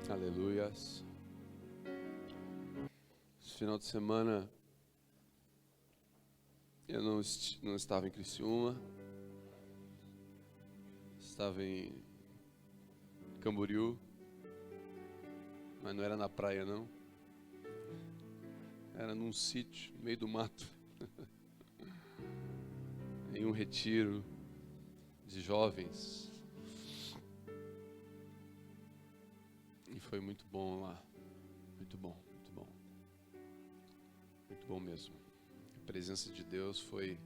Aleluias. Esse final de semana eu não estava em Criciúma, estava em Camboriú, mas não era na praia não, era num sítio, no meio do mato, em um retiro de jovens. E foi muito bom lá, muito bom, muito bom. Muito bom mesmo. A presença de Deus foi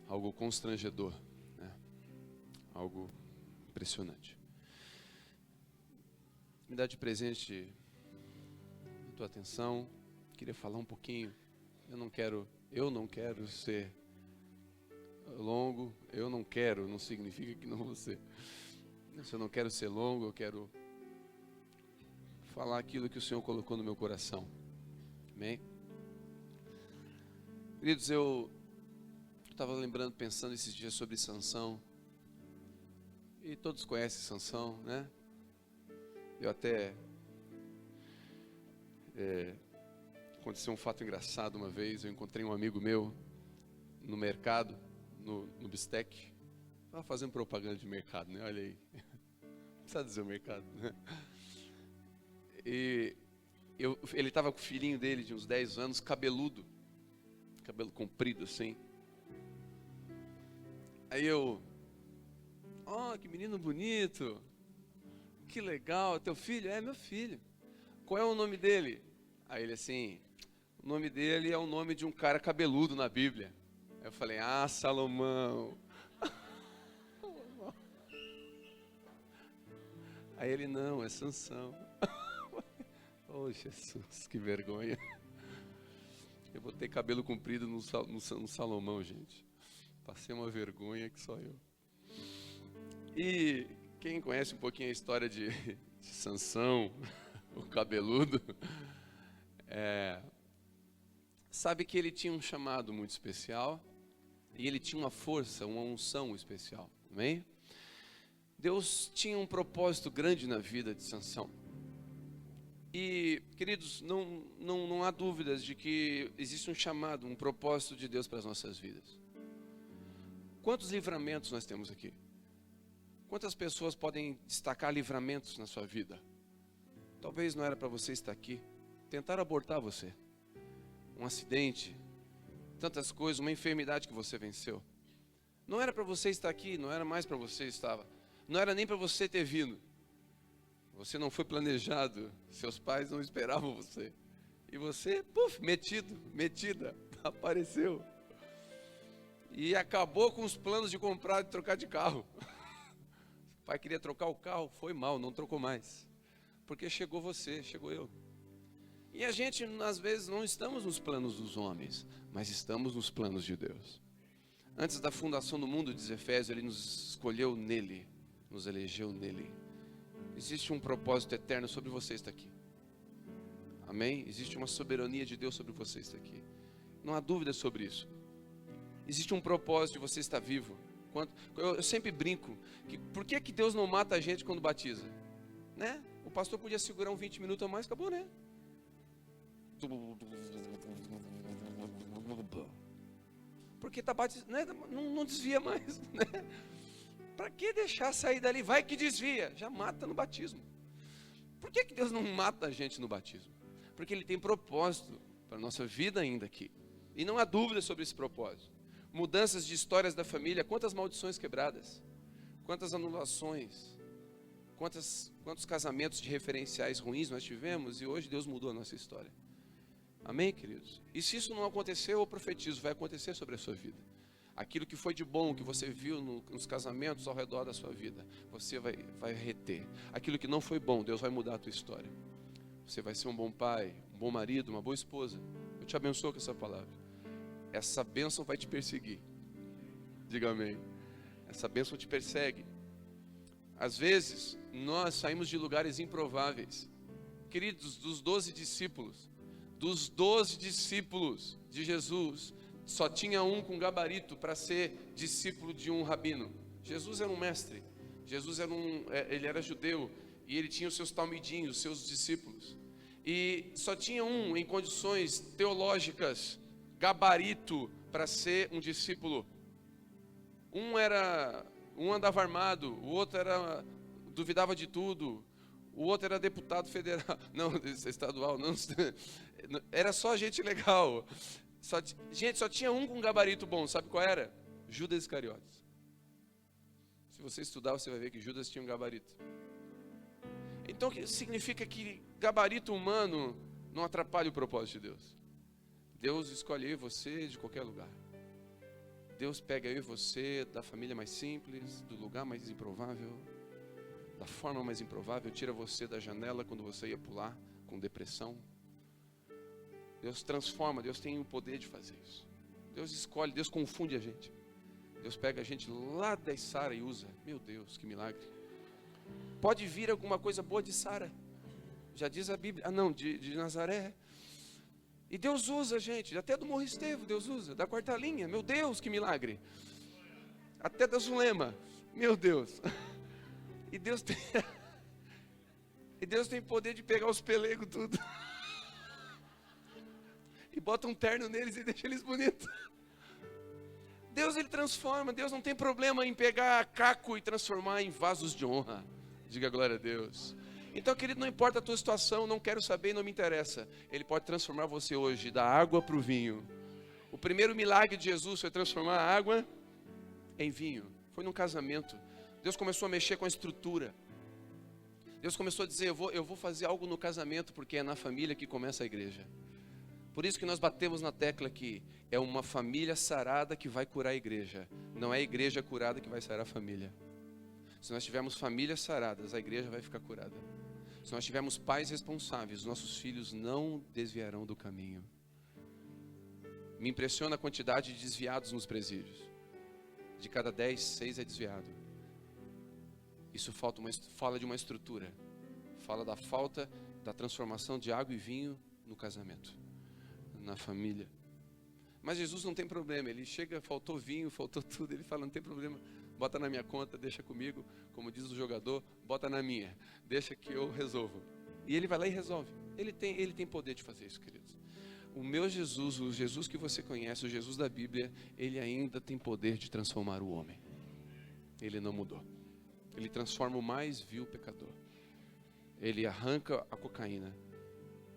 algo constrangedor, né? Algo impressionante. Me dá de presente a tua atenção. Queria falar um pouquinho. Eu não quero ser longo. Eu não quero, não significa que não vou ser. Se eu não quero ser longo, eu quero falar aquilo que o Senhor colocou no meu coração. Amém? Queridos, eu estava lembrando, pensando esses dias sobre Sansão. E todos conhecem Sansão, né? Eu até... aconteceu um fato engraçado uma vez. Eu encontrei um amigo meu no mercado, no Bistec. Estava fazendo propaganda de mercado, né? Olha aí. Não precisa dizer o mercado, né? E ele estava com o filhinho dele de uns 10 anos, cabeludo, cabelo comprido assim. Aí que menino bonito, que legal, teu filho? É, meu filho. Qual é o nome dele? Aí ele assim, o nome dele é o nome de um cara cabeludo na Bíblia. Aí eu falei, Salomão. Aí ele, não, é Sansão. Oh, Jesus, que vergonha. Eu botei cabelo comprido no Salomão, gente. Passei uma vergonha que só eu. E quem conhece um pouquinho a história de Sansão, o cabeludo, sabe que ele tinha um chamado muito especial e ele tinha uma força, uma unção especial. Amém? Deus tinha um propósito grande na vida de Sansão. E, queridos, não há dúvidas de que existe um chamado, um propósito de Deus para as nossas vidas. Quantos livramentos nós temos aqui? Quantas pessoas podem destacar livramentos na sua vida? Talvez não era para você estar aqui. Tentaram abortar você. Um acidente, tantas coisas, uma enfermidade que você venceu. Não era para você estar aqui, não era mais para você estar. Não era nem para você ter vindo. Você não foi planejado, seus pais não esperavam você. E você, metida, apareceu. E acabou com os planos de comprar e trocar de carro. O pai queria trocar o carro, foi mal, não trocou mais. Porque chegou você, chegou eu. E a gente, às vezes, não estamos nos planos dos homens, mas estamos nos planos de Deus. Antes da fundação do mundo, diz Efésios, Ele nos escolheu nele, nos elegeu nele. Existe um propósito eterno sobre você estar aqui. Amém? Existe uma soberania de Deus sobre você estar aqui. Não há dúvida sobre isso. Existe um propósito de você estar vivo. Eu sempre brinco, por que Deus não mata a gente quando batiza? Né? O pastor podia segurar 20 minutos a mais, acabou, né? Porque tá batizando, né? Não desvia mais, né? Para que deixar sair dali? Vai que desvia, já mata no batismo. Por que Deus não mata a gente no batismo? Porque Ele tem propósito para a nossa vida ainda aqui. E não há dúvida sobre esse propósito. Mudanças de histórias da família, quantas maldições quebradas, quantas anulações, quantos casamentos de referenciais ruins nós tivemos, e hoje Deus mudou a nossa história. Amém, queridos? E se isso não aconteceu, eu profetizo, vai acontecer sobre a sua vida. Aquilo que foi de bom, que você viu nos casamentos ao redor da sua vida, você vai reter. Aquilo que não foi bom, Deus vai mudar a tua história. Você vai ser um bom pai, um bom marido, uma boa esposa. Eu te abençoo com essa palavra. Essa bênção vai te perseguir. Diga amém. Essa bênção te persegue. Às vezes, nós saímos de lugares improváveis. Queridos, dos 12 discípulos de Jesus, só tinha um com gabarito para ser discípulo de um rabino. Jesus era um mestre. Jesus ele era judeu. E ele tinha os seus talmidinhos, os seus discípulos. E só tinha um em condições teológicas, gabarito, para ser um discípulo. Um andava armado, o outro duvidava de tudo, o outro era deputado federal, não, estadual, não, era só gente legal. Gente, só tinha um com gabarito bom, sabe qual era? Judas Iscariotes. Se você estudar, você vai ver que Judas tinha um gabarito. Então, significa que gabarito humano não atrapalha o propósito de Deus. Deus escolhe eu e você de qualquer lugar. Deus pega eu e você da família mais simples, do lugar mais improvável, da forma mais improvável, tira você da janela quando você ia pular com depressão. Deus transforma, Deus tem o poder de fazer isso. Deus escolhe, Deus confunde a gente. Deus pega a gente lá da Sara e usa. Meu Deus, que milagre. Pode vir alguma coisa boa de Sara. Já diz a Bíblia. Ah não, de Nazaré. E Deus usa, gente. Até do Morro Estevo Deus usa. Da quarta linha. Meu Deus, que milagre. Até da Zulema. Meu Deus. E Deus tem poder de pegar os pelegos tudo. E bota um terno neles e deixa eles bonitos. Deus, ele transforma. Deus não tem problema em pegar caco e transformar em vasos de honra. Diga glória a Deus. Então, querido, não importa a tua situação, não quero saber, não me interessa. Ele pode transformar você hoje da água para o vinho. O primeiro milagre de Jesus foi transformar a água em vinho. Foi num casamento. Deus começou a mexer com a estrutura. Deus começou a dizer, eu vou fazer algo no casamento, porque é na família que começa a igreja. Por isso que nós batemos na tecla aqui. É uma família sarada que vai curar a igreja. Não é a igreja curada que vai sarar a família. Se nós tivermos famílias saradas, a igreja vai ficar curada. Se nós tivermos pais responsáveis, nossos filhos não desviarão do caminho. Me impressiona a quantidade de desviados nos presídios. De cada 10, 6 é desviado. Isso fala de uma estrutura. Fala da falta da transformação de água e vinho no casamento, na família. Mas Jesus não tem problema. Ele chega, faltou vinho, faltou tudo. Ele fala, não tem problema. Bota na minha conta, deixa comigo. Como diz o jogador, bota na minha. Deixa que eu resolvo. E ele vai lá e resolve. Ele tem poder de fazer isso, queridos. O meu Jesus, o Jesus que você conhece, o Jesus da Bíblia, ele ainda tem poder de transformar o homem. Ele não mudou. Ele transforma o mais vil pecador. Ele arranca a cocaína.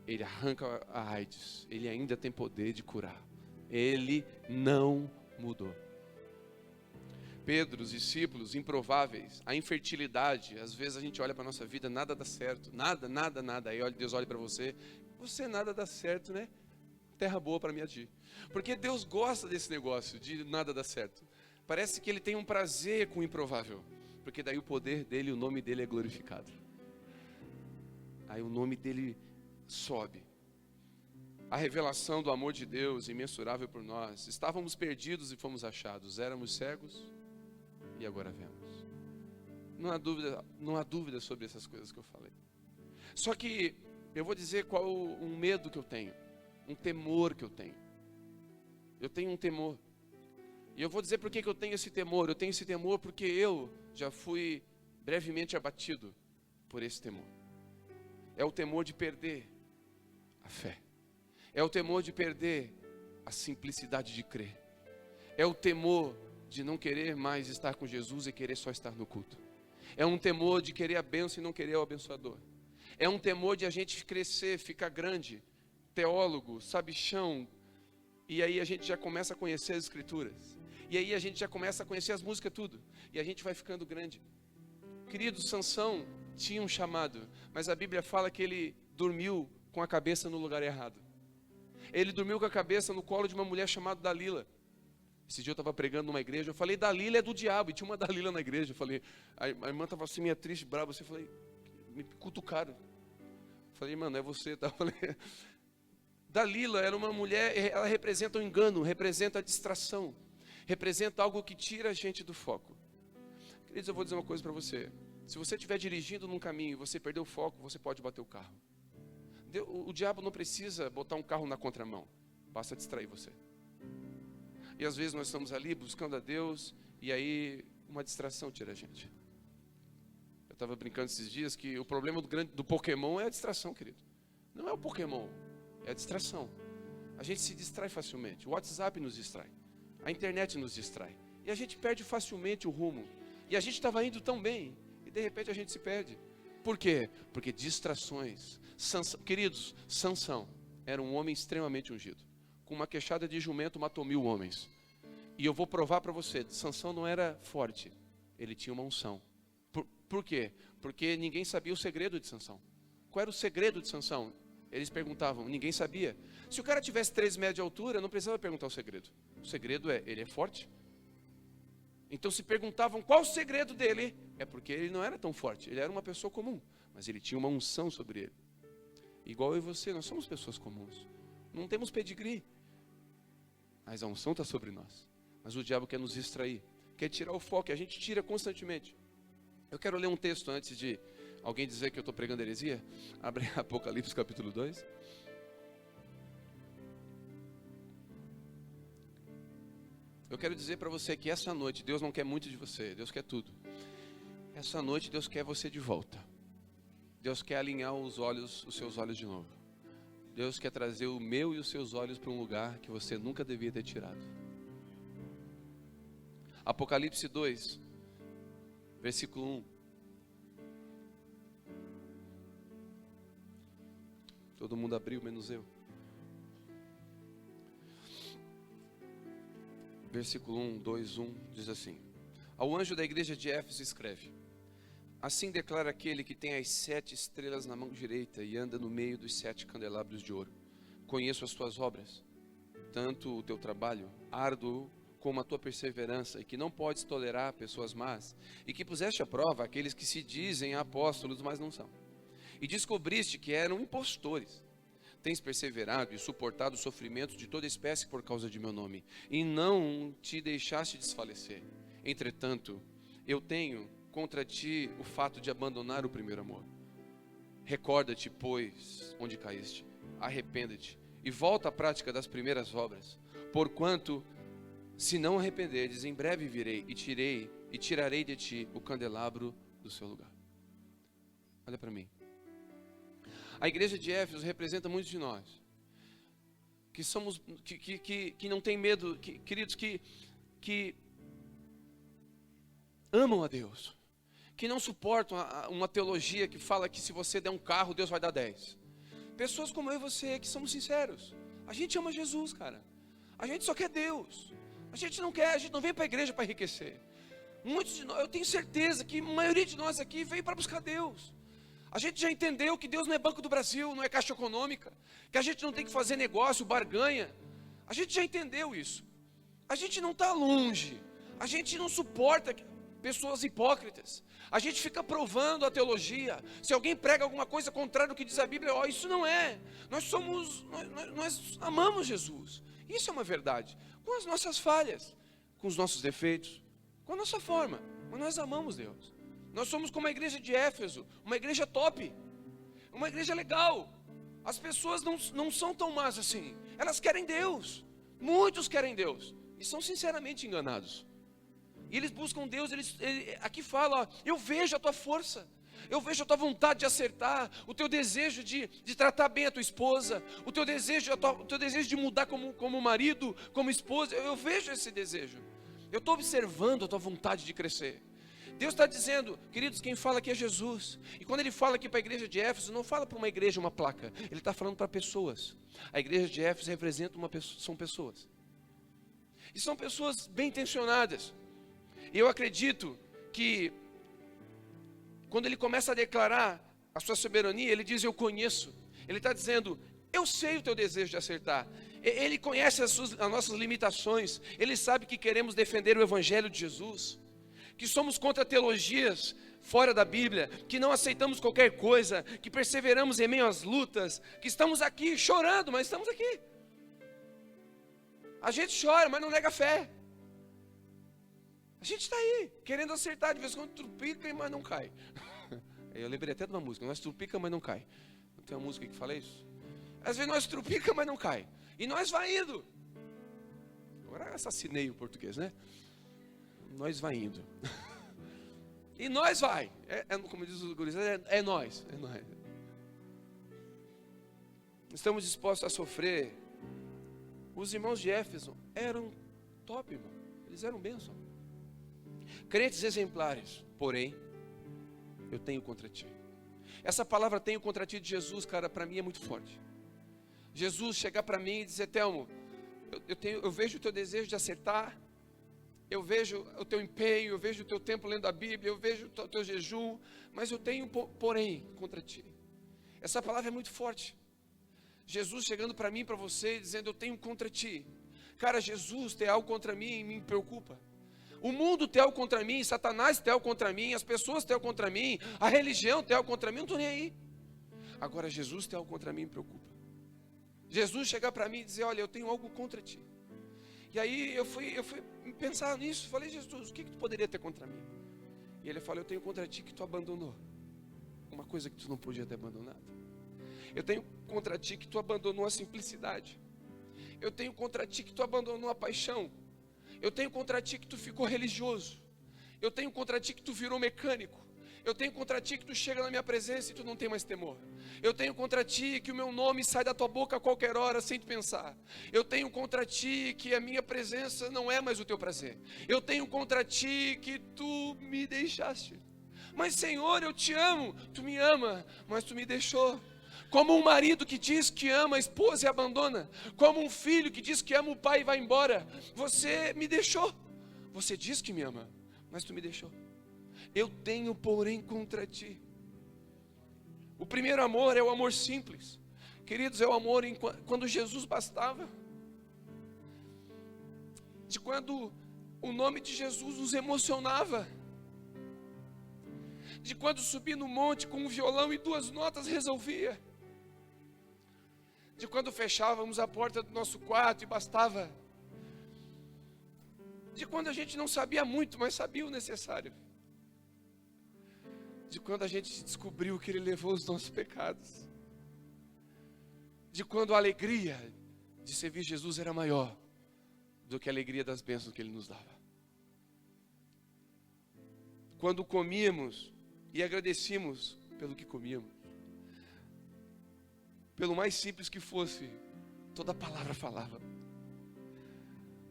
Ele arranca a AIDS. Ele ainda tem poder de curar. Ele não mudou. Pedro, os discípulos improváveis, a infertilidade. Às vezes a gente olha para a nossa vida, nada dá certo. Nada. Aí Deus olha para você. Você nada dá certo, né? Terra boa para me agir. Porque Deus gosta desse negócio de nada dar certo. Parece que ele tem um prazer com o improvável. Porque daí o poder dele, o nome dele é glorificado. Aí o nome dele sobe. A revelação do amor de Deus, imensurável por nós. Estávamos perdidos e fomos achados. Éramos cegos e agora vemos. Não há dúvida sobre essas coisas que eu falei. Só que eu vou dizer qual um medo que eu tenho. Um temor que eu tenho. Eu tenho um temor. E eu vou dizer por que eu tenho esse temor. Eu tenho esse temor porque eu já fui brevemente abatido por esse temor. É o temor de perder a fé. É o temor de perder a simplicidade de crer. É o temor de não querer mais estar com Jesus e querer só estar no culto. É um temor de querer a bênção e não querer o abençoador. É um temor de a gente crescer, ficar grande, teólogo, sabichão, e aí a gente já começa a conhecer as escrituras. E aí a gente já começa a conhecer as músicas tudo. E a gente vai ficando grande. Querido, Sansão tinha um chamado, mas a Bíblia fala que ele dormiu com a cabeça no lugar errado. Ele dormiu com a cabeça no colo de uma mulher chamada Dalila. Esse dia eu estava pregando numa igreja, eu falei, Dalila é do diabo, e tinha uma Dalila na igreja. Eu falei, a irmã estava assim, meio triste, brava, eu falei, me cutucaram. Eu falei, mano, é você, tá? Eu falei, Dalila era uma mulher, ela representa o engano, representa a distração, representa algo que tira a gente do foco. Queridos, eu vou dizer uma coisa para você. Se você estiver dirigindo num caminho e você perder o foco, você pode bater o carro. O diabo não precisa botar um carro na contramão, basta distrair você. E às vezes nós estamos ali buscando a Deus, e aí uma distração tira a gente. Eu estava brincando esses dias que o problema do Pokémon é a distração, querido. Não é o Pokémon, é a distração. A gente se distrai facilmente. O WhatsApp nos distrai. A internet nos distrai. E a gente perde facilmente o rumo. E a gente estava indo tão bem. E de repente a gente se perde. Por quê? Porque distrações. Queridos, Sansão era um homem extremamente ungido. Com uma queixada de jumento matou 1000 homens. E eu vou provar para você, Sansão não era forte. Ele tinha uma unção. Por quê? Porque ninguém sabia o segredo de Sansão. Qual era o segredo de Sansão? Eles perguntavam, ninguém sabia. Se o cara tivesse 3 metros de altura, não precisava perguntar o segredo. O segredo é, ele é forte. Então se perguntavam qual o segredo dele, é porque ele não era tão forte. Ele era uma pessoa comum, mas ele tinha uma unção sobre ele. Igual eu e você, nós somos pessoas comuns. Não temos pedigree. Mas a unção está sobre nós. Mas o diabo quer nos distrair. Quer tirar o foco, e a gente tira constantemente. Eu quero ler um texto antes de alguém dizer que eu estou pregando heresia. Abre Apocalipse capítulo 2. Eu quero dizer para você que essa noite Deus não quer muito de você, Deus quer tudo. Essa noite Deus quer você de volta. Deus quer alinhar os seus olhos de novo. Deus quer trazer o meu e os seus olhos para um lugar que você nunca devia ter tirado. Apocalipse 2, versículo 1. Todo mundo abriu, menos eu. Versículo 1, 2, 1, diz assim: Ao anjo da igreja de Éfeso escreve: Assim declara aquele que tem as 7 estrelas na mão direita e anda no meio dos 7 candelabros de ouro. Conheço as tuas obras, tanto o teu trabalho árduo como a tua perseverança, e que não podes tolerar pessoas más, e que puseste à prova aqueles que se dizem apóstolos, mas não são. E descobriste que eram impostores. Tens perseverado e suportado sofrimentos de toda espécie por causa de meu nome, e não te deixaste desfalecer. Entretanto, eu tenho contra ti o fato de abandonar o primeiro amor. Recorda-te, pois, onde caíste, arrependa-te, e volta à prática das primeiras obras, porquanto, se não arrependeres, em breve virei e tirarei de ti o candelabro do seu lugar. Olha para mim. A igreja de Éfeso representa muitos de nós, que somos, que não tem medo, queridos, que amam a Deus, que não suportam uma teologia que fala que se você der um carro, Deus vai dar 10. Pessoas como eu e você, que somos sinceros. A gente ama Jesus, cara. A gente só quer Deus. A gente não vem para a igreja para enriquecer. Muitos de nós, eu tenho certeza que a maioria de nós aqui veio para buscar Deus. A gente já entendeu que Deus não é Banco do Brasil, não é Caixa Econômica, que a gente não tem que fazer negócio, barganha. A gente já entendeu isso. A gente não está longe. A gente não suporta pessoas hipócritas. A gente fica provando a teologia. Se alguém prega alguma coisa contrária ao que diz a Bíblia, isso não é. Nós amamos Jesus. Isso é uma verdade. Com as nossas falhas, com os nossos defeitos, com a nossa forma. Mas nós amamos Deus. Nós somos como a igreja de Éfeso, uma igreja top, uma igreja legal. As pessoas não são tão más assim. Elas querem Deus. Muitos querem Deus e são sinceramente enganados. E eles buscam Deus, aqui fala, eu vejo a tua força, eu vejo a tua vontade de acertar, o teu desejo de tratar bem a tua esposa, o teu desejo de mudar como marido, como esposa, eu vejo esse desejo. Eu estou observando a tua vontade de crescer. Deus está dizendo, queridos, quem fala aqui é Jesus. E quando ele fala aqui para a igreja de Éfeso, não fala para uma igreja, uma placa. Ele está falando para pessoas. A igreja de Éfeso representa são pessoas. E são pessoas bem intencionadas. E eu acredito que quando ele começa a declarar a sua soberania, ele diz, eu conheço. Ele está dizendo, eu sei o teu desejo de acertar. Ele conhece as nossas limitações. Ele sabe que queremos defender o evangelho de Jesus, que somos contra teologias fora da Bíblia, que não aceitamos qualquer coisa, que perseveramos em meio às lutas, que estamos aqui chorando, mas estamos aqui. A gente chora, mas não nega fé. A gente está aí, querendo acertar, de vez em quando trupica, mas não cai. Eu lembrei até de uma música, nós trupica, mas não cai. Não tem uma música que fala isso? Às vezes nós trupica, mas não cai. E nós vai indo. Agora assassinei o português, né? Nós vai indo. E nós vai. Como diz os guris, é nós. Estamos dispostos a sofrer. Os irmãos de Éfeso eram top, irmão. Eles eram bênção. Crentes exemplares. Porém, eu tenho contra ti. Essa palavra tenho contra ti de Jesus, cara, para mim é muito forte. Jesus chegar para mim e dizer: Telmo, eu vejo o teu desejo de acertar, eu vejo o teu empenho, eu vejo o teu tempo lendo a Bíblia, eu vejo o teu jejum, mas eu tenho porém contra ti. Essa palavra é muito forte. Jesus chegando para mim e para você dizendo: eu tenho contra ti. Cara, Jesus ter algo contra mim me preocupa. O mundo tem algo contra mim, Satanás tem algo contra mim, as pessoas têm algo contra mim, a religião tem algo contra mim, eu não estou nem aí. Agora Jesus tem algo contra mim me preocupa. Jesus chegar para mim e dizer: olha, eu tenho algo contra ti. E aí eu fui pensar nisso, falei: Jesus, o que tu poderia ter contra mim? E ele falou: eu tenho contra ti que tu abandonou uma coisa que tu não podia ter abandonado. Eu tenho contra ti que tu abandonou a simplicidade. Eu tenho contra ti que tu abandonou a paixão. Eu tenho contra ti que tu ficou religioso. Eu tenho contra ti que tu virou mecânico. Eu tenho contra ti que tu chega na minha presença e tu não tem mais temor. Eu tenho contra ti que o meu nome sai da tua boca a qualquer hora sem te pensar. Eu tenho contra ti que a minha presença não é mais o teu prazer. Eu tenho contra ti que tu me deixaste. Mas Senhor, eu te amo. Tu me ama, mas tu me deixou. Como um marido que diz que ama a esposa e abandona. Como um filho que diz que ama o pai e vai embora. Você me deixou. Você diz que me ama, mas tu me deixou. Eu tenho, porém, contra ti. O primeiro amor é o amor simples. Queridos, é o amor quando Jesus bastava. De quando o nome de Jesus nos emocionava. De quando subir no monte com um violão e 2 notas resolvia. De quando fechávamos a porta do nosso quarto e bastava. De quando a gente não sabia muito, mas sabia o necessário. De quando a gente descobriu que Ele levou os nossos pecados. De quando a alegria de servir Jesus era maior do que a alegria das bênçãos que Ele nos dava. Quando comíamos e agradecíamos pelo que comíamos. Pelo mais simples que fosse, toda palavra falava.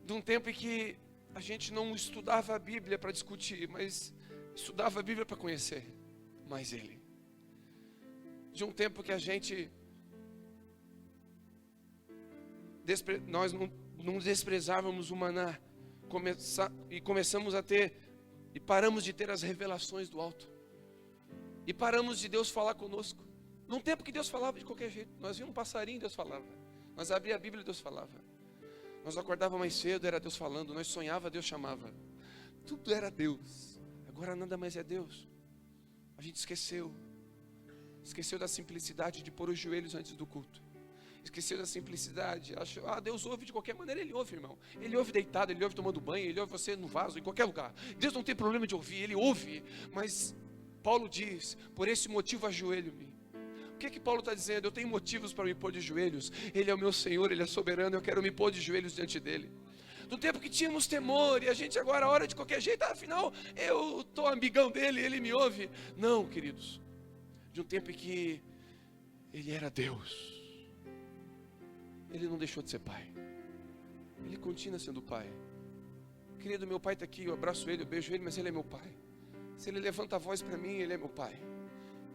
De um tempo em que a gente não estudava a Bíblia para discutir, mas estudava a Bíblia para conhecer mais Ele. De um tempo que a gente, nós não desprezávamos o maná, e começamos a ter, e paramos de ter as revelações do alto, e paramos de Deus falar conosco. Num tempo que Deus falava de qualquer jeito, nós víamos um passarinho, Deus falava, nós abria a Bíblia, Deus falava, nós acordava mais cedo, era Deus falando, nós sonhava, Deus chamava, tudo era Deus. Agora nada mais é Deus. A gente esqueceu da simplicidade de pôr os joelhos antes do culto, esqueceu da simplicidade, achou: Deus ouve de qualquer maneira. Ele ouve, irmão, Ele ouve deitado, Ele ouve tomando banho, Ele ouve você no vaso, em qualquer lugar. Deus não tem problema de ouvir, Ele ouve. Mas Paulo diz: por esse motivo ajoelho-me. O que é que Paulo está dizendo? Eu tenho motivos para me pôr de joelhos. Ele é o meu Senhor, Ele é soberano, eu quero me pôr de joelhos diante dEle. Do tempo que tínhamos temor, e a gente agora ora de qualquer jeito, afinal, eu estou amigão dEle, Ele me ouve. Não, queridos, de um tempo em que Ele era Deus. Ele não deixou de ser Pai. Ele continua sendo Pai. Querido, meu Pai está aqui, eu abraço Ele, eu beijo Ele, mas Ele é meu Pai. Se Ele levanta a voz para mim, Ele é meu Pai.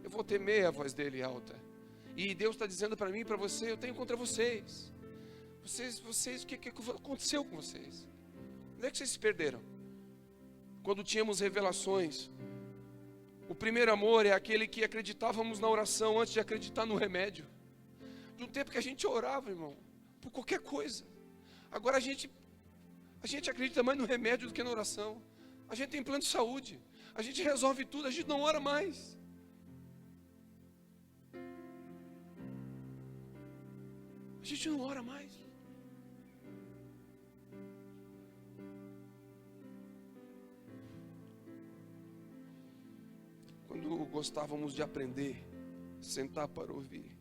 Eu vou temer a voz dEle alta. E Deus está dizendo para mim e para você: eu tenho contra vocês. Vocês, o que aconteceu com vocês? Onde é que vocês se perderam? Quando tínhamos revelações. O primeiro amor é aquele que acreditávamos na oração antes de acreditar no remédio. De um tempo que a gente orava, irmão, por qualquer coisa. Agora a gente acredita mais no remédio do que na oração. A gente tem plano de saúde, a gente resolve tudo, a gente não ora mais. A gente não ora mais. Quando gostávamos de aprender, sentar para ouvir.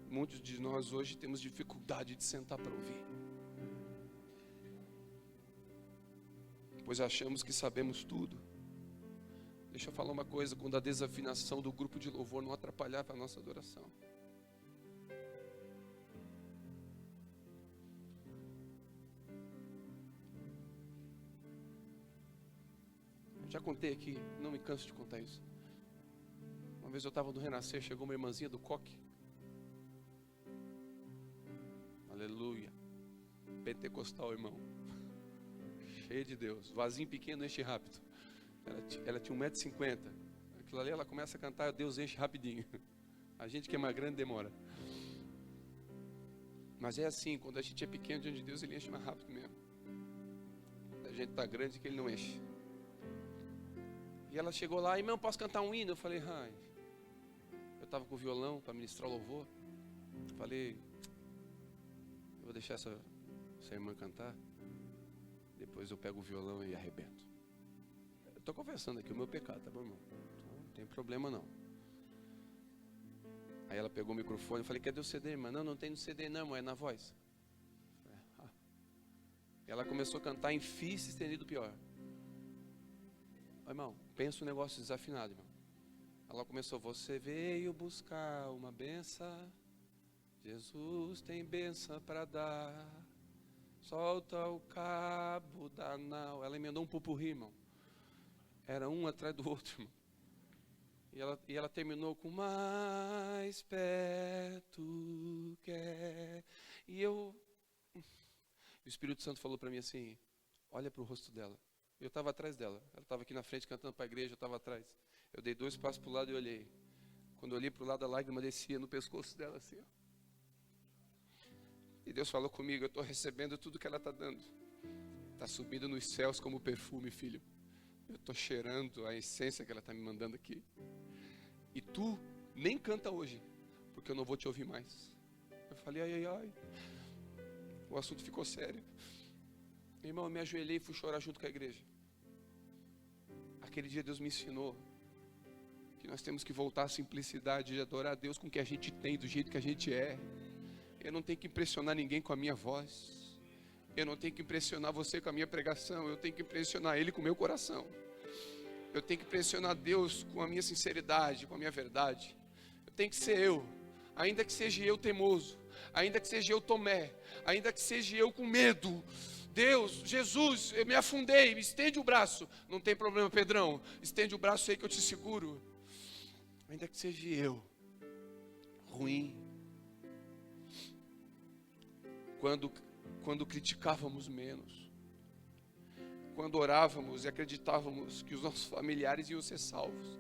Muitos de nós hoje temos dificuldade de sentar para ouvir. Pois achamos que sabemos tudo. Deixa eu falar uma coisa, quando a desafinação do grupo de louvor não atrapalhava a nossa adoração. Eu já contei aqui, não me canso de contar isso. Uma vez eu estava no Renascer, chegou uma irmãzinha do Coque. Aleluia. Pentecostal, irmão. Cheio de Deus. Vasinho pequeno enche rápido. Ela tinha 1,50 m. Aquilo ali ela começa a cantar, Deus enche rapidinho. A gente que é mais grande demora. Mas é assim, quando a gente é pequeno diante de Deus, Ele enche mais rápido mesmo. Quando a gente está grande, que Ele não enche. E ela chegou lá, irmão, posso cantar um hino? Eu falei, ai. Eu estava com o violão para ministrar o louvor. Eu falei, eu vou deixar essa irmã cantar. Depois eu pego o violão e arrebento. Eu estou confessando aqui o meu pecado, tá bom, irmão? Não tem problema não. Aí ela pegou o microfone, eu falei, cadê o CD, irmã? Não tem no CD não, irmão, é na voz. E ela começou a cantar em Fi sustenido pior. Irmão, pensa um negócio desafinado, irmão. Ela começou, você veio buscar uma benção, Jesus tem benção para dar, solta o cabo da nau. Ela emendou um pupurri, irmão. Era um atrás do outro, irmão. E ela terminou com mais perto quer. E o Espírito Santo falou para mim assim, olha para o rosto dela. Eu estava atrás dela. Ela estava aqui na frente cantando para a igreja, eu estava atrás. Eu dei 2 passos para o lado e olhei. Quando eu olhei para o lado, a lágrima descia no pescoço dela assim, ó. E Deus falou comigo, eu estou recebendo tudo que ela está dando. Está subindo nos céus como perfume, filho. Eu estou cheirando a essência que ela está me mandando aqui. E tu nem canta hoje, porque eu não vou te ouvir mais. Eu falei, ai. O assunto ficou sério. Meu irmão, eu me ajoelhei e fui chorar junto com a igreja. Aquele dia Deus me ensinou que nós temos que voltar à simplicidade de adorar a Deus com o que a gente tem, do jeito que a gente é. Eu não tenho que impressionar ninguém com a minha voz. Eu não tenho que impressionar você com a minha pregação. Eu tenho que impressionar Ele com o meu coração. Eu tenho que impressionar Deus com a minha sinceridade, com a minha verdade. Eu tenho que ser eu, ainda que seja eu teimoso, ainda que seja eu Tomé, ainda que seja eu com medo. Deus, Jesus, eu me afundei, me estende o braço. Não tem problema, Pedrão, estende o braço aí que eu te seguro. Ainda que seja eu, ruim. Quando criticávamos menos. Quando orávamos e acreditávamos que os nossos familiares iam ser salvos.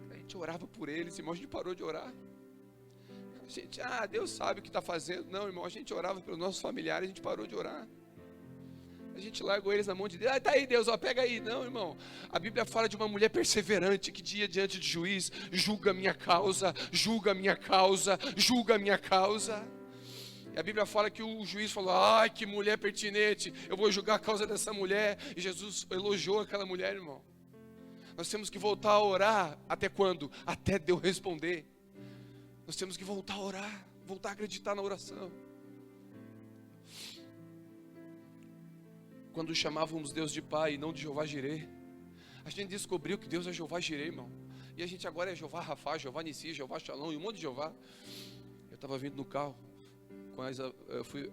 A gente orava por eles, irmão, a gente parou de orar. A gente, Deus sabe o que está fazendo. Não, irmão, a gente orava pelos nossos familiares, a gente parou de orar. A gente largou eles na mão de Deus. Tá aí, Deus, ó, pega aí. Não, irmão. A Bíblia fala de uma mulher perseverante que dia diante de juiz julga a minha causa, julga a minha causa, julga a minha causa. E a Bíblia fala que o juiz falou, ai, que mulher pertinente, eu vou julgar a causa dessa mulher. E Jesus elogiou aquela mulher, irmão. Nós temos que voltar a orar, até quando? Até Deus responder. Nós temos que voltar a orar, voltar a acreditar na oração. Quando chamávamos Deus de Pai e não de Jeová Jireh, a gente descobriu que Deus é Jeová Jireh, irmão. E a gente agora é Jeová Rafá, Jeová Nissi, Jeová Shalom e um monte de Jeová. Eu estava vindo no carro,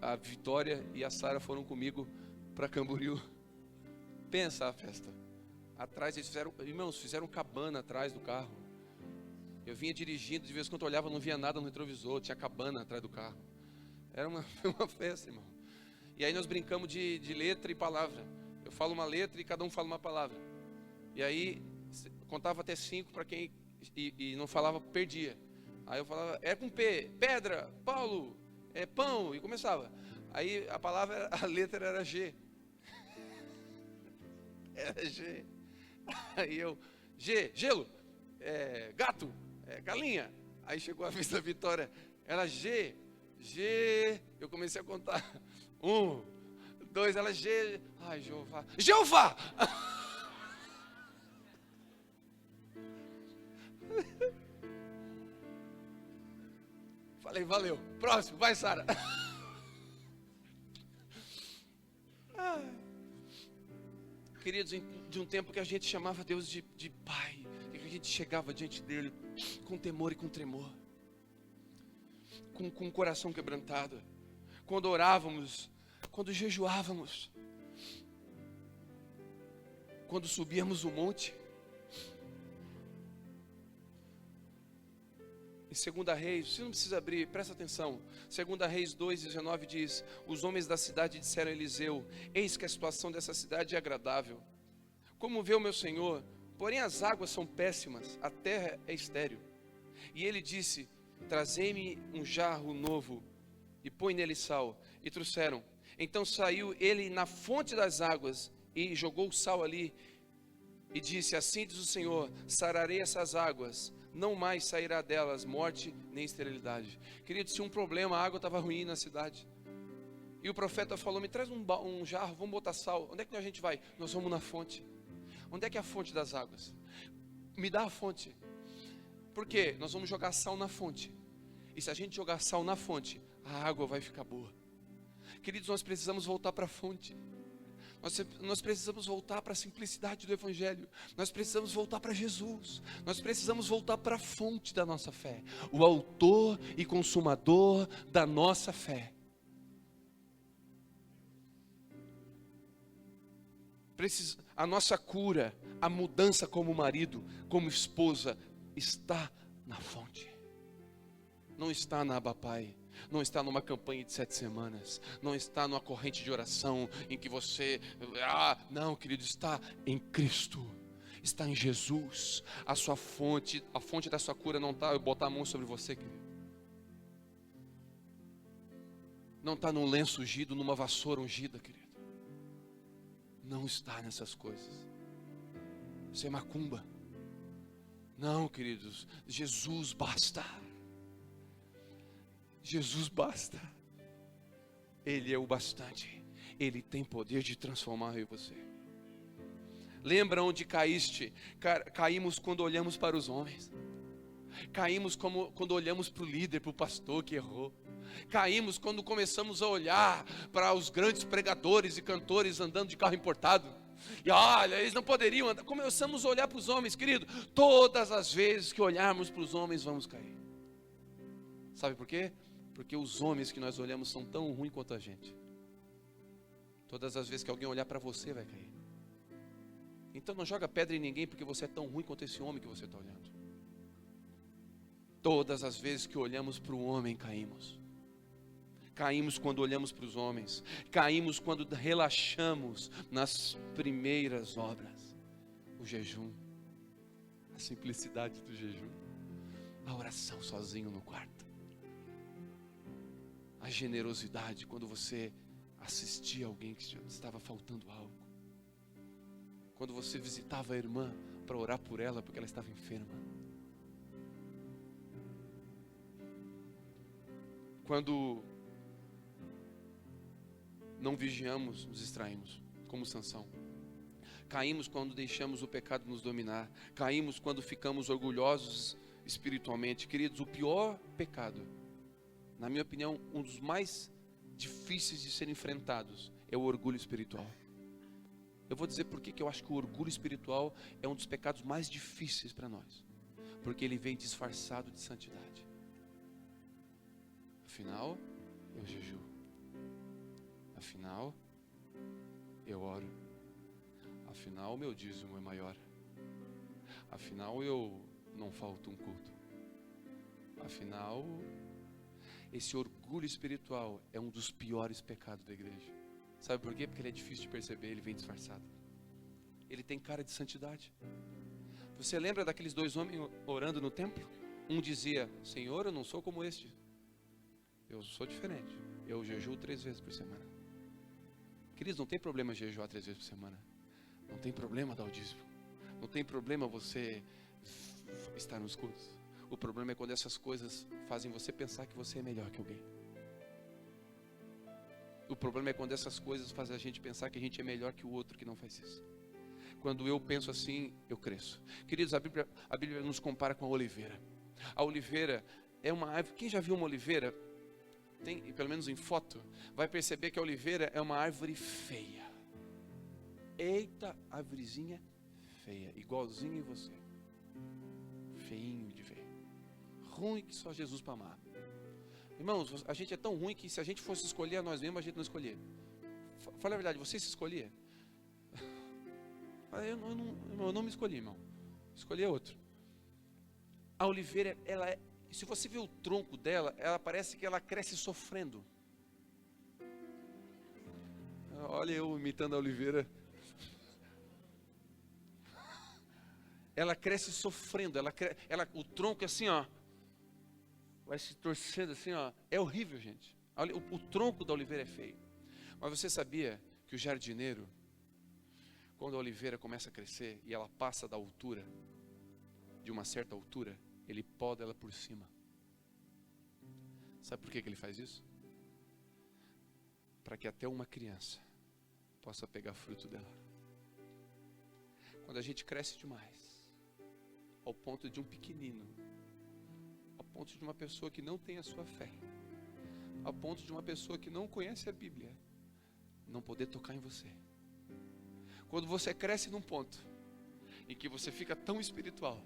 a Vitória e a Sara foram comigo para Camboriú. Pensa a festa. Atrás eles fizeram cabana atrás do carro. Eu vinha dirigindo, de vez em quando eu olhava, não via nada no retrovisor, tinha cabana atrás do carro. Era uma festa, irmão. E aí nós brincamos de letra e palavra. Eu falo uma letra e cada um fala uma palavra. E aí contava até 5 para quem e não falava, perdia. Aí eu falava, é com P, pedra, Paulo, é pão, e começava. Aí a letra era G. Era G. Aí eu, G, gelo, gato, galinha. Aí chegou a vez da Vitória, era G, eu comecei a contar. 1, 2, ela G, ai, Jeová! Falei, valeu. Próximo, vai, Sara. Queridos, de um tempo que a gente chamava Deus de Pai. gente chegava diante dele com temor e com tremor, com o coração quebrantado, quando orávamos, quando jejuávamos, quando subíamos o monte. Em 2 Reis, você não precisa abrir, presta atenção. 2 Reis 2:19 diz: os homens da cidade disseram a Eliseu: eis que a situação dessa cidade é agradável, como vê o meu senhor, porém as águas são péssimas, a terra é estéril. E ele disse: trazei-me um jarro novo e põe nele sal. E trouxeram. Então saiu ele na fonte das águas e jogou o sal ali e disse: assim diz o Senhor, sararei essas águas, não mais sairá delas morte nem esterilidade. Querido, tinha um problema, a água estava ruim na cidade. E o profeta falou: me traz um jarro, vamos botar sal. Onde é que a gente vai? Nós vamos na fonte. Onde é que é a fonte das águas? Me dá a fonte. Por quê? Nós vamos jogar sal na fonte. E se a gente jogar sal na fonte, a água vai ficar boa. Queridos, nós precisamos voltar para a fonte. Nós precisamos voltar para a simplicidade do Evangelho. Nós precisamos voltar para Jesus. Nós precisamos voltar para a fonte da nossa fé. O autor e consumador da nossa fé. A nossa cura, a mudança como marido, como esposa, está na fonte. Não está na Abapai. Não está numa campanha de 7 semanas. Não está numa corrente de oração em que você... não, querido, está em Cristo. Está em Jesus. A sua fonte, a fonte da sua cura não está eu botar a mão sobre você, querido. Não está num lenço ungido, numa vassoura ungida, querido. Não está nessas coisas. Isso é macumba. Não, queridos, Jesus basta. Jesus basta. Ele é o bastante. Ele tem poder de transformar eu e você. Lembra onde caíste? Caímos quando olhamos para os homens. Caímos quando olhamos para o líder, para o pastor que errou. Caímos quando começamos a olhar para os grandes pregadores e cantores andando de carro importado. E olha, eles não poderiam andar. Começamos a olhar para os homens, querido. Todas as vezes que olharmos para os homens, vamos cair. Sabe por quê? Porque os homens que nós olhamos são tão ruins quanto a gente. Todas as vezes que alguém olhar para você, vai cair. Então não joga pedra em ninguém porque você é tão ruim quanto esse homem que você está olhando. Todas as vezes que olhamos para o homem, caímos. Caímos quando olhamos para os homens. Caímos quando relaxamos nas primeiras obras. O jejum. A simplicidade do jejum. A oração sozinho no quarto. A generosidade quando você assistia alguém que estava faltando algo. Quando você visitava a irmã para orar por ela porque ela estava enferma. Quando não vigiamos, nos distraímos, como Sansão. Caímos quando deixamos o pecado nos dominar. Caímos quando ficamos orgulhosos espiritualmente. Queridos, o pior pecado, na minha opinião, um dos mais difíceis de ser enfrentados, é o orgulho espiritual. Eu vou dizer por que eu acho que o orgulho espiritual é um dos pecados mais difíceis para nós. Porque ele vem disfarçado de santidade. Afinal, eu jejuo. Afinal, eu oro. Afinal, meu dízimo é maior. Afinal, eu não falto um culto. Afinal, esse orgulho espiritual é um dos piores pecados da igreja. Sabe por quê? Porque ele é difícil de perceber, ele vem disfarçado. Ele tem cara de santidade. Você lembra daqueles 2 homens orando no templo? Um dizia: Senhor, eu não sou como este. Eu sou diferente. Eu jejuo 3 vezes por semana. Queridos, não tem problema jejuar 3 vezes por semana. Não tem problema dar o dízimo. Não tem problema você estar nos cultos. O problema é quando essas coisas fazem você pensar que você é melhor que alguém. O problema é quando essas coisas fazem a gente pensar que a gente é melhor que o outro que não faz isso. Quando eu penso assim, eu cresço. Queridos, a Bíblia nos compara com a oliveira. A oliveira é uma árvore. Quem já viu uma oliveira, tem, pelo menos em foto, vai perceber que a oliveira é uma árvore feia. Eita, árvorezinha feia, igualzinha em você. feinho de ver. Ruim que só Jesus para amar. Irmãos, a gente é tão ruim que se a gente fosse escolher a nós mesmos, a gente não escolhia. Fala a verdade, você se escolhia? Eu não me escolhi, irmão. Escolhi outro. A oliveira, se você vê o tronco dela, ela parece que ela cresce sofrendo. Olha eu imitando a oliveira. Ela cresce sofrendo, o tronco é assim, ó, vai se torcendo assim, ó. É horrível, gente. O tronco da oliveira é feio. Mas você sabia que o jardineiro, quando a oliveira começa a crescer e ela passa da altura, de uma certa altura, ele poda ela por cima. Sabe por que ele faz isso? Para que até uma criança possa pegar fruto dela. Quando a gente cresce demais, ao ponto de um pequenino, ao ponto de uma pessoa que não tem a sua fé, ao ponto de uma pessoa que não conhece a Bíblia, não poder tocar em você. Quando você cresce num ponto em que você fica tão espiritual,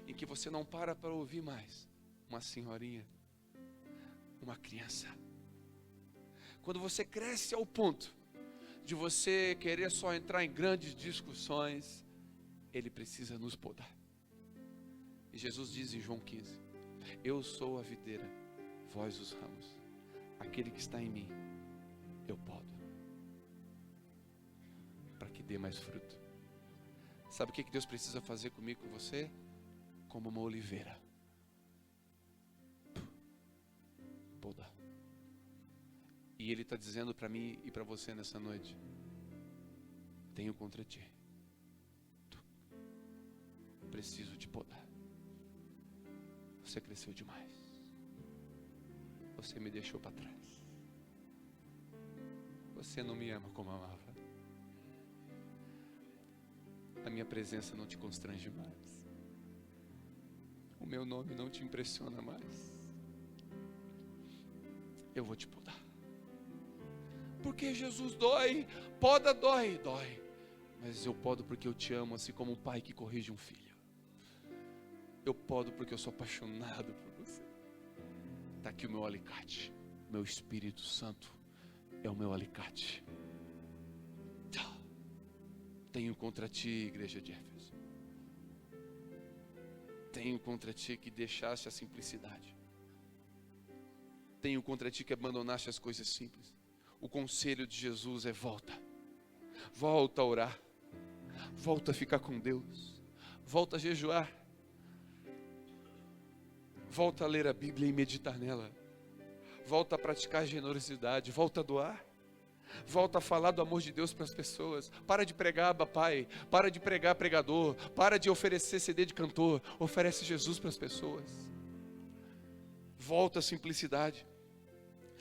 em que você não para ouvir mais uma senhorinha, uma criança. Quando você cresce ao ponto de você querer só entrar em grandes discussões, Ele precisa nos podar. E Jesus diz em João 15, eu sou a videira, vós os ramos. Aquele que está em mim, eu podo, para que dê mais fruto. Sabe o que Deus precisa fazer comigo e com você? Como uma oliveira. Podar. E Ele está dizendo para mim e para você nessa noite, tenho contra ti. Preciso te podar. Você cresceu demais. Você me deixou para trás. Você não me ama como amava. A minha presença não te constrange mais. O meu nome não te impressiona mais. Eu vou te podar. Porque Jesus dói. Poda dói. Dói. Mas eu podo porque eu te amo, assim como um pai que corrige um filho. Eu podo porque eu sou apaixonado por você. Está aqui o meu alicate. Meu Espírito Santo é o meu alicate. Tenho contra ti, igreja de Éfeso. Tenho contra ti que deixaste a simplicidade. Tenho contra ti que abandonaste as coisas simples. O conselho de Jesus é volta. Volta a orar. Volta a ficar com Deus. Volta a jejuar. Volta a ler a Bíblia e meditar nela. Volta a praticar generosidade. Volta a doar. Volta a falar do amor de Deus para as pessoas. Para de pregar Abba Pai. Para de pregar pregador. Para de oferecer CD de cantor. Oferece Jesus para as pessoas. Volta à simplicidade.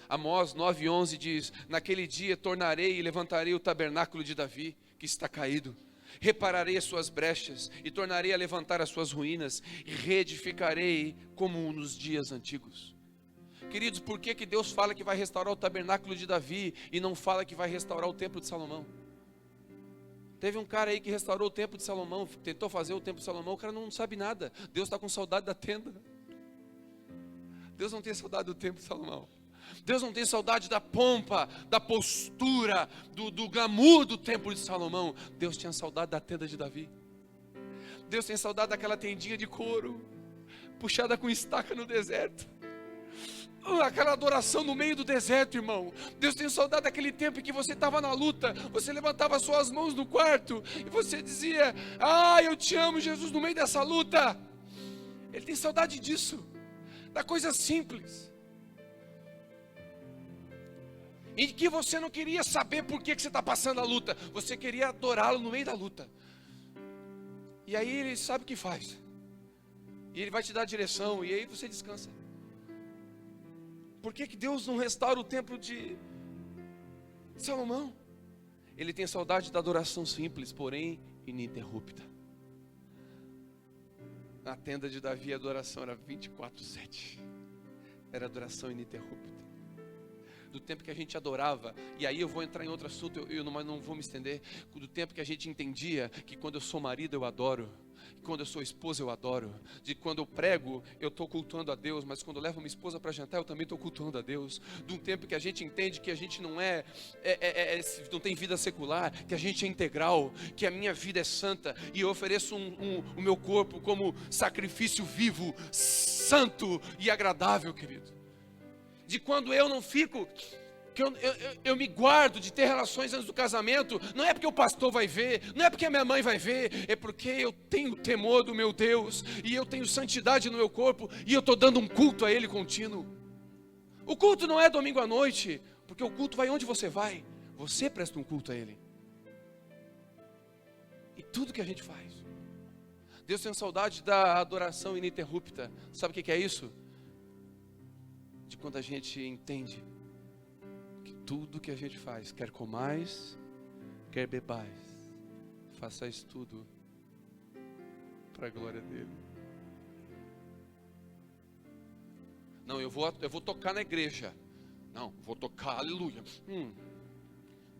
Amós 9:11 diz, naquele dia tornarei e levantarei o tabernáculo de Davi, que está caído. Repararei as suas brechas e tornarei a levantar as suas ruínas e reedificarei como nos dias antigos. Queridos, por que Deus fala que vai restaurar o tabernáculo de Davi e não fala que vai restaurar o templo de Salomão? Teve um cara aí que restaurou o templo de Salomão, tentou fazer o templo de Salomão, o cara não sabe nada. Deus está com saudade da tenda. Deus não tem saudade do templo de Salomão. Deus não tem saudade da pompa, da postura, do glamour do templo de Salomão. Deus tinha saudade da tenda de Davi. Deus tem saudade daquela tendinha de couro, puxada com estaca no deserto. Aquela adoração no meio do deserto, irmão. Deus tem saudade daquele tempo em que você estava na luta. Você levantava suas mãos no quarto e você dizia, eu te amo, Jesus, no meio dessa luta. Ele tem saudade disso, da coisa simples. Em que você não queria saber por que você está passando a luta. Você queria adorá-lo no meio da luta. E aí Ele sabe o que faz. E Ele vai te dar a direção. E aí você descansa. Por que Deus não restaura o templo de Salomão? Ele tem saudade da adoração simples, porém ininterrupta. Na tenda de Davi a adoração era 24/7. Era adoração ininterrupta. do tempo que a gente adorava, e aí eu vou entrar em outro assunto, mas não vou me estender, do tempo que a gente entendia que quando eu sou marido eu adoro, que quando eu sou esposa eu adoro, de quando eu prego eu estou cultuando a Deus, mas quando eu levo minha esposa para jantar eu também estou cultuando a Deus, de um tempo que a gente entende que a gente não não tem vida secular, que a gente é integral, que a minha vida é santa, e eu ofereço o meu corpo como sacrifício vivo, santo e agradável, querido. De quando eu não fico, que eu me guardo de ter relações antes do casamento, não é porque o pastor vai ver, não é porque a minha mãe vai ver, é porque eu tenho temor do meu Deus, e eu tenho santidade no meu corpo, e eu estou dando um culto a Ele contínuo. O culto não é domingo à noite, porque o culto vai onde você vai, você presta um culto a Ele. E tudo que a gente faz. Deus tem saudade da adoração ininterrupta. Sabe o que é isso? De quando a gente entende que tudo que a gente faz, quer comais, quer bebais, façais tudo para a glória dele. Não, eu vou tocar na igreja. Não, vou tocar, aleluia.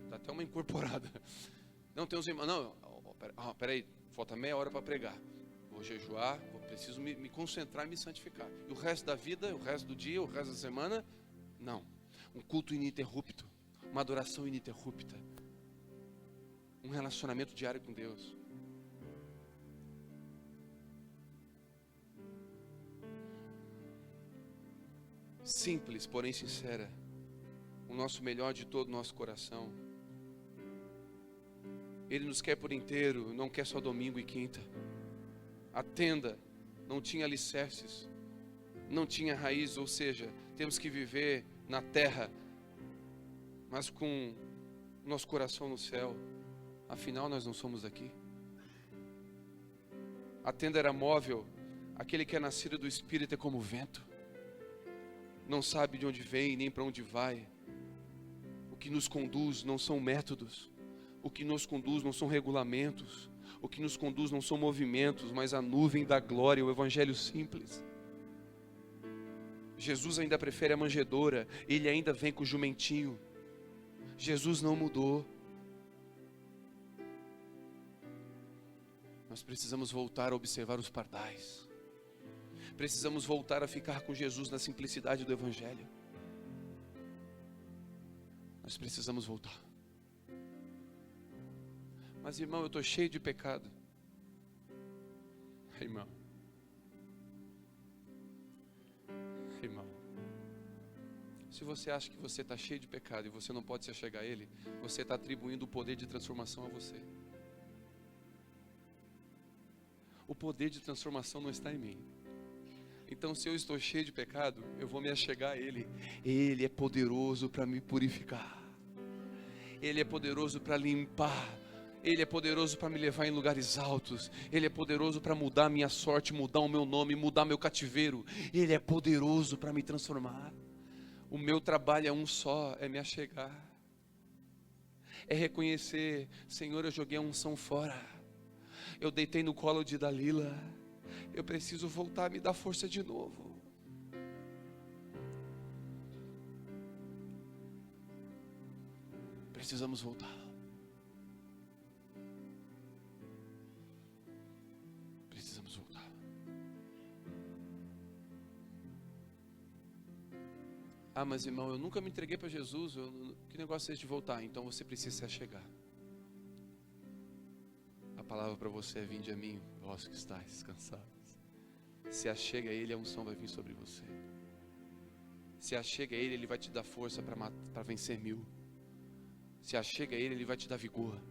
Dá até uma incorporada. Não, tem uns irmãos, não, peraí, falta meia hora para pregar. Vou jejuar, preciso me concentrar e me santificar. E o resto da vida, o resto do dia, o resto da semana, não. Um culto ininterrupto, uma adoração ininterrupta, um relacionamento diário com Deus. Simples, porém sincera. O nosso melhor de todo o nosso coração. Ele nos quer por inteiro, não quer só domingo e quinta. A tenda não tinha alicerces, não tinha raiz, ou seja, temos que viver na terra, mas com nosso coração no céu. Afinal, nós não somos daqui. A tenda era móvel, aquele que é nascido do Espírito é como o vento. Não sabe de onde vem, nem para onde vai. O que nos conduz não são métodos, o que nos conduz não são regulamentos, o que nos conduz não são movimentos, mas a nuvem da glória, o evangelho simples. Jesus ainda prefere a manjedoura, ele ainda vem com o jumentinho. Jesus não mudou. Nós precisamos voltar a observar os pardais. Precisamos voltar a ficar com Jesus na simplicidade do evangelho. Nós precisamos voltar. Mas irmão, eu estou cheio de pecado. Irmão, se você acha que você está cheio de pecado e você não pode se achegar a Ele, você está atribuindo o poder de transformação a você. O poder de transformação não está em mim. Então, se eu estou cheio de pecado, eu vou me achegar a Ele. Ele é poderoso para me purificar. Ele é poderoso para limpar. Ele é poderoso para me levar em lugares altos. Ele é poderoso para mudar a minha sorte, mudar o meu nome, mudar meu cativeiro. Ele é poderoso para me transformar. O meu trabalho é um só, é me achegar. É reconhecer, Senhor, eu joguei a unção fora. Eu deitei no colo de Dalila. Eu preciso voltar a me dar força de novo. Precisamos voltar. Precisamos voltar. Ah, mas irmão, eu nunca me entreguei para Jesus. Que negócio é esse de voltar? Então você precisa se achegar. A palavra para você é: vinde a mim, vós que estáis cansados. Se achega a Ele, a unção vai vir sobre você. Se achega a Ele, Ele vai te dar força para vencer 1000. Se achega a Ele, Ele vai te dar vigor.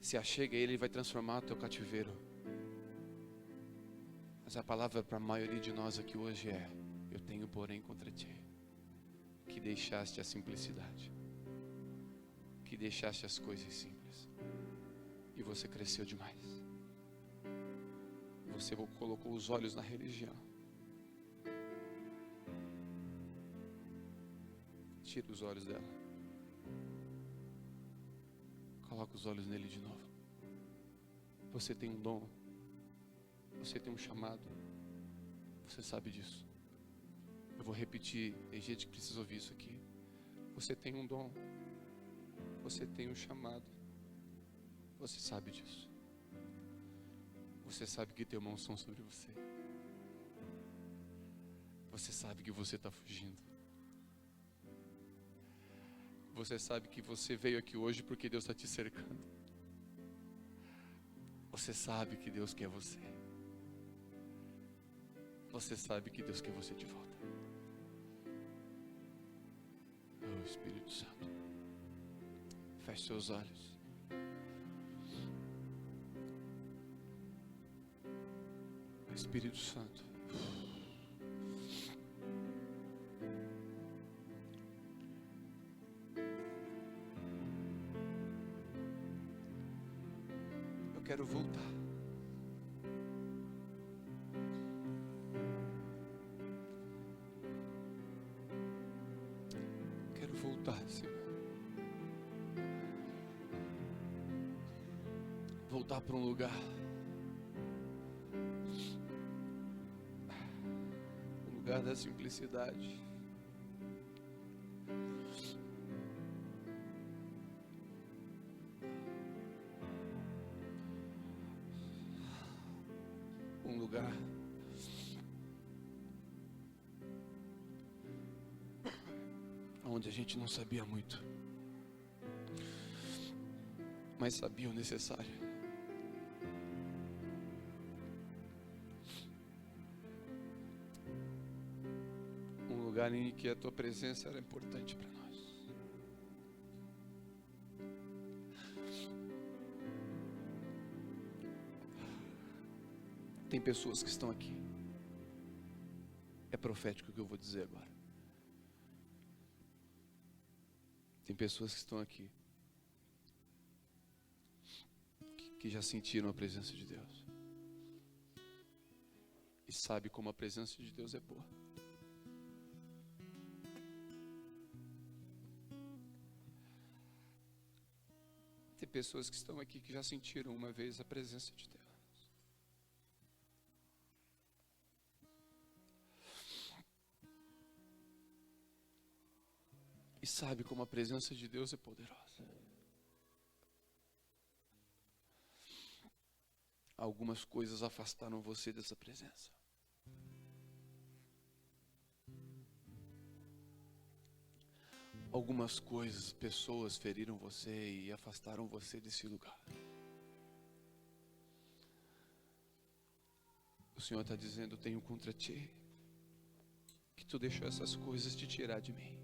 Se achega a Ele, Ele vai transformar o teu cativeiro. Mas a palavra para a maioria de nós aqui hoje é: eu tenho porém contra ti, que deixaste a simplicidade, que deixaste as coisas simples, e você cresceu demais. Você colocou os olhos na religião. Tira os olhos dela. Coloca os olhos nele de novo. Você tem um dom. Você tem um chamado. Você sabe disso. Eu vou repetir. Tem gente que precisa ouvir isso aqui. Você tem um dom. Você tem um chamado. Você sabe disso. Você sabe que tem uma unção sobre você. Você sabe que você está fugindo. Você sabe que você veio aqui hoje porque Deus está te cercando. Você sabe que Deus quer você. Você sabe que Deus quer você de volta. Oh, Espírito Santo. Feche seus olhos. Espírito Santo. Eu quero voltar. Quero voltar, Senhor. Voltar para um lugar. Um lugar da simplicidade. Um lugar onde a gente não sabia muito, mas sabia o necessário. Um lugar em que a tua presença era importante para nós. Tem pessoas que estão aqui. É profético o que eu vou dizer agora. Tem pessoas que estão aqui que já sentiram a presença de Deus e sabe como a presença de Deus é boa. Tem pessoas que estão aqui que já sentiram uma vez a presença de Deus. E sabe como a presença de Deus é poderosa. Algumas coisas afastaram você dessa presença. Algumas coisas, pessoas feriram você e afastaram você desse lugar. O Senhor está dizendo: tenho contra ti que tu deixou essas coisas te tirar de mim.